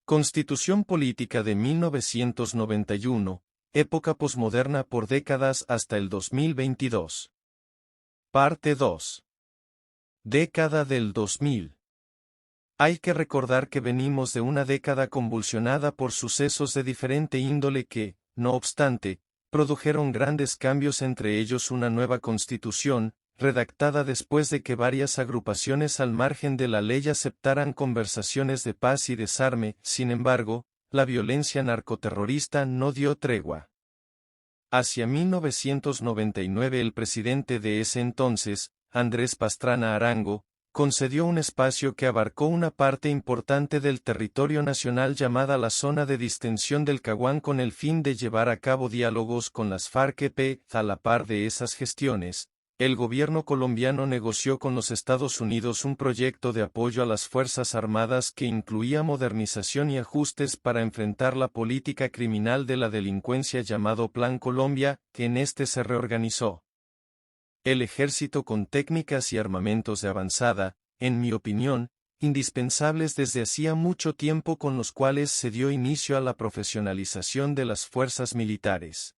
Constitución Política de 1991, época posmoderna por décadas hasta el 2022. Parte 2. Década del 2000. Hay que recordar que venimos de una década convulsionada por sucesos de diferente índole que, no obstante, produjeron grandes cambios, entre ellos una nueva constitución, redactada después de que varias agrupaciones al margen de la ley aceptaran conversaciones de paz y desarme. Sin embargo, la violencia narcoterrorista no dio tregua. Hacia 1999 el presidente de ese entonces, Andrés Pastrana Arango, concedió un espacio que abarcó una parte importante del territorio nacional llamada la zona de distensión del Caguán con el fin de llevar a cabo diálogos con las FARC-EP. A la par de esas gestiones, el gobierno colombiano negoció con los Estados Unidos un proyecto de apoyo a las Fuerzas Armadas que incluía modernización y ajustes para enfrentar la política criminal de la delincuencia llamado Plan Colombia, que en este se reorganizó el ejército con técnicas y armamentos de avanzada, en mi opinión, indispensables desde hacía mucho tiempo, con los cuales se dio inicio a la profesionalización de las fuerzas militares.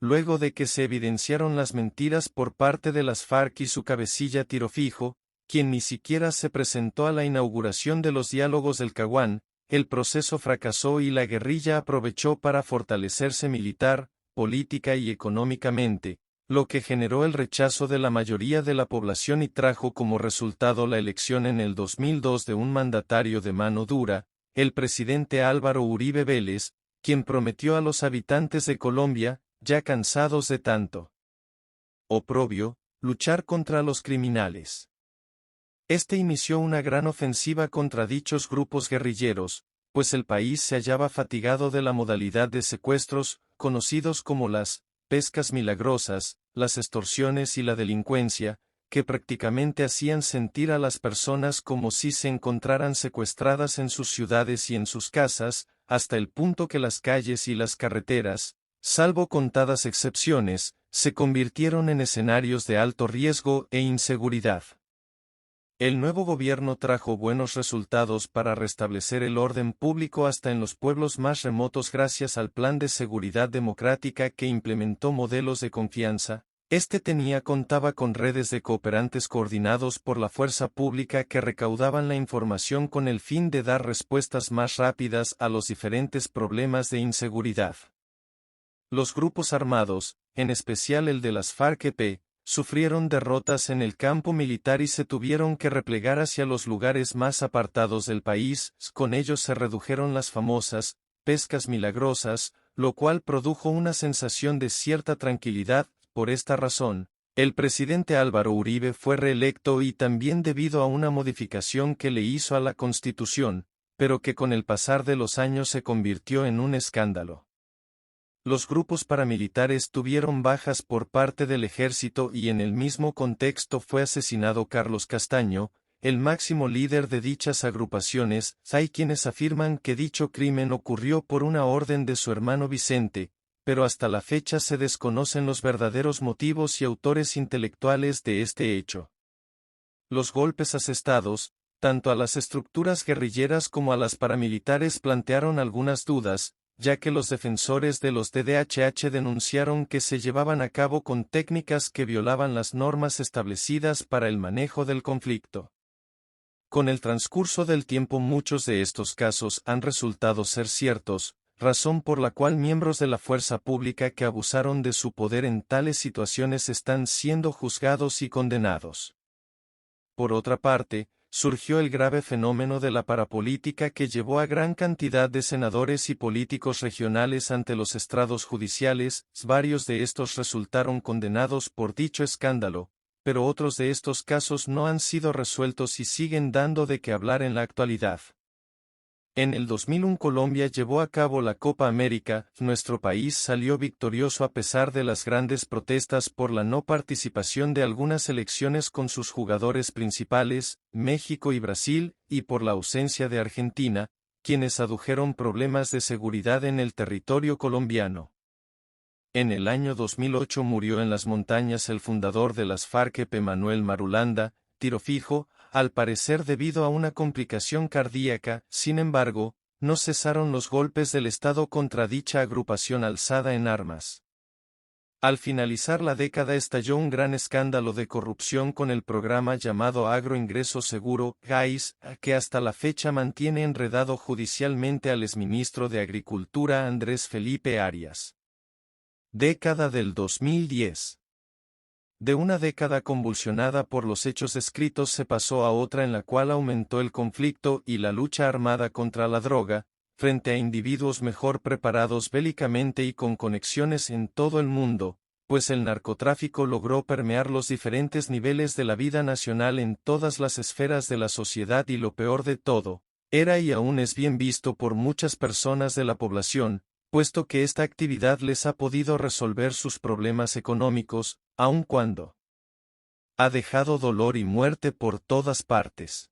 Luego de que se evidenciaron las mentiras por parte de las FARC y su cabecilla Tirofijo, quien ni siquiera se presentó a la inauguración de los diálogos del Caguán, el proceso fracasó y la guerrilla aprovechó para fortalecerse militar, política y económicamente, lo que generó el rechazo de la mayoría de la población y trajo como resultado la elección en el 2002 de un mandatario de mano dura, el presidente Álvaro Uribe Vélez, quien prometió a los habitantes de Colombia, ya cansados de tanto oprobio, luchar contra los criminales. Este inició una gran ofensiva contra dichos grupos guerrilleros, pues el país se hallaba fatigado de la modalidad de secuestros, conocidos como las pescas milagrosas, las extorsiones y la delincuencia, que prácticamente hacían sentir a las personas como si se encontraran secuestradas en sus ciudades y en sus casas, hasta el punto que las calles y las carreteras, salvo contadas excepciones, se convirtieron en escenarios de alto riesgo e inseguridad. El nuevo gobierno trajo buenos resultados para restablecer el orden público hasta en los pueblos más remotos gracias al Plan de Seguridad Democrática que implementó modelos de confianza. Este contaba con redes de cooperantes coordinados por la fuerza pública que recaudaban la información con el fin de dar respuestas más rápidas a los diferentes problemas de inseguridad. Los grupos armados, en especial el de las FARC-EP, sufrieron derrotas en el campo militar y se tuvieron que replegar hacia los lugares más apartados del país. Con ellos se redujeron las famosas pescas milagrosas, lo cual produjo una sensación de cierta tranquilidad. Por esta razón, el presidente Álvaro Uribe fue reelecto, y también debido a una modificación que le hizo a la Constitución, pero que con el pasar de los años se convirtió en un escándalo. Los grupos paramilitares tuvieron bajas por parte del ejército y en el mismo contexto fue asesinado Carlos Castaño, el máximo líder de dichas agrupaciones. Hay quienes afirman que dicho crimen ocurrió por una orden de su hermano Vicente, pero hasta la fecha se desconocen los verdaderos motivos y autores intelectuales de este hecho. Los golpes asestados, tanto a las estructuras guerrilleras como a las paramilitares, plantearon algunas dudas, ya que los defensores de los DDHH denunciaron que se llevaban a cabo con técnicas que violaban las normas establecidas para el manejo del conflicto. Con el transcurso del tiempo muchos de estos casos han resultado ser ciertos, razón por la cual miembros de la fuerza pública que abusaron de su poder en tales situaciones están siendo juzgados y condenados. Por otra parte, surgió el grave fenómeno de la parapolítica que llevó a gran cantidad de senadores y políticos regionales ante los estrados judiciales. Varios de estos resultaron condenados por dicho escándalo, pero otros de estos casos no han sido resueltos y siguen dando de qué hablar en la actualidad. En el 2001 Colombia llevó a cabo la Copa América. Nuestro país salió victorioso a pesar de las grandes protestas por la no participación de algunas selecciones con sus jugadores principales, México y Brasil, y por la ausencia de Argentina, quienes adujeron problemas de seguridad en el territorio colombiano. En el año 2008 murió en las montañas el fundador de las FARC-EP, Manuel Marulanda, Tirofijo, al parecer debido a una complicación cardíaca. Sin embargo, no cesaron los golpes del Estado contra dicha agrupación alzada en armas. Al finalizar la década estalló un gran escándalo de corrupción con el programa llamado Agro Ingreso Seguro, GAIS, que hasta la fecha mantiene enredado judicialmente al exministro de Agricultura Andrés Felipe Arias. Década del 2010. De una década convulsionada por los hechos descritos se pasó a otra en la cual aumentó el conflicto y la lucha armada contra la droga, frente a individuos mejor preparados bélicamente y con conexiones en todo el mundo, pues el narcotráfico logró permear los diferentes niveles de la vida nacional en todas las esferas de la sociedad y lo peor de todo, era y aún es bien visto por muchas personas de la población, puesto que esta actividad les ha podido resolver sus problemas económicos, aun cuando ha dejado dolor y muerte por todas partes.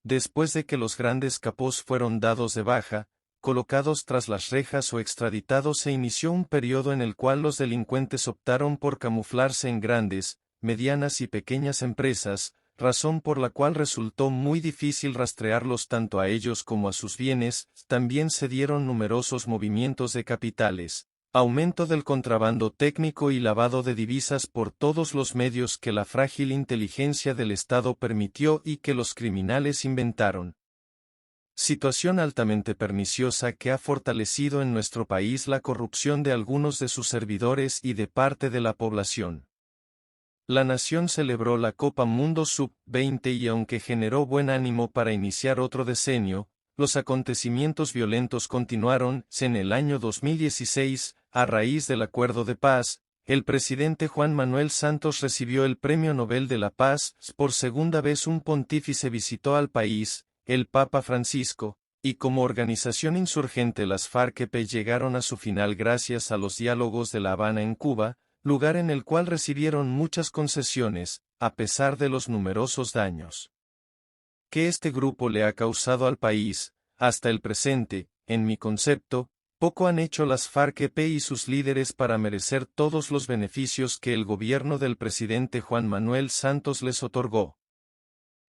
Después de que los grandes capos fueron dados de baja, colocados tras las rejas o extraditados, se inició un periodo en el cual los delincuentes optaron por camuflarse en grandes, medianas y pequeñas empresas, razón por la cual resultó muy difícil rastrearlos tanto a ellos como a sus bienes. También se dieron numerosos movimientos de capitales, aumento del contrabando técnico y lavado de divisas por todos los medios que la frágil inteligencia del Estado permitió y que los criminales inventaron. Situación altamente perniciosa que ha fortalecido en nuestro país la corrupción de algunos de sus servidores y de parte de la población. La nación celebró la Copa Mundo Sub-20 y aunque generó buen ánimo para iniciar otro decenio, los acontecimientos violentos continuaron. En el año 2016, a raíz del Acuerdo de Paz, el presidente Juan Manuel Santos recibió el Premio Nobel de la Paz. Por segunda vez un pontífice visitó al país, el Papa Francisco, y como organización insurgente las FARC-EP llegaron a su final gracias a los diálogos de La Habana en Cuba, lugar en el cual recibieron muchas concesiones, a pesar de los numerosos daños que este grupo le ha causado al país. Hasta el presente, en mi concepto, poco han hecho las FARC-EP y sus líderes para merecer todos los beneficios que el gobierno del presidente Juan Manuel Santos les otorgó.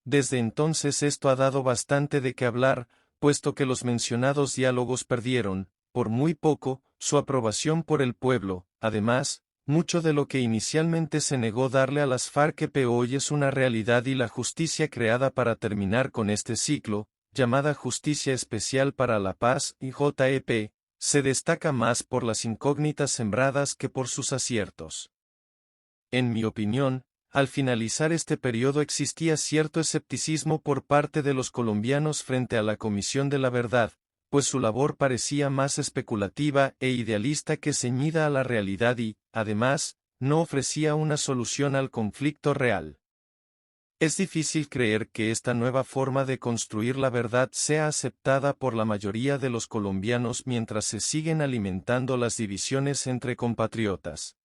Desde entonces esto ha dado bastante de qué hablar, puesto que los mencionados diálogos perdieron, por muy poco, su aprobación por el pueblo. Además, mucho de lo que inicialmente se negó darle a las FARC-EP hoy es una realidad y la justicia creada para terminar con este ciclo, llamada Justicia Especial para la Paz, JEP, se destaca más por las incógnitas sembradas que por sus aciertos. En mi opinión, al finalizar este periodo existía cierto escepticismo por parte de los colombianos frente a la Comisión de la Verdad, pues su labor parecía más especulativa e idealista que ceñida a la realidad y, además, no ofrecía una solución al conflicto real. Es difícil creer que esta nueva forma de construir la verdad sea aceptada por la mayoría de los colombianos mientras se siguen alimentando las divisiones entre compatriotas.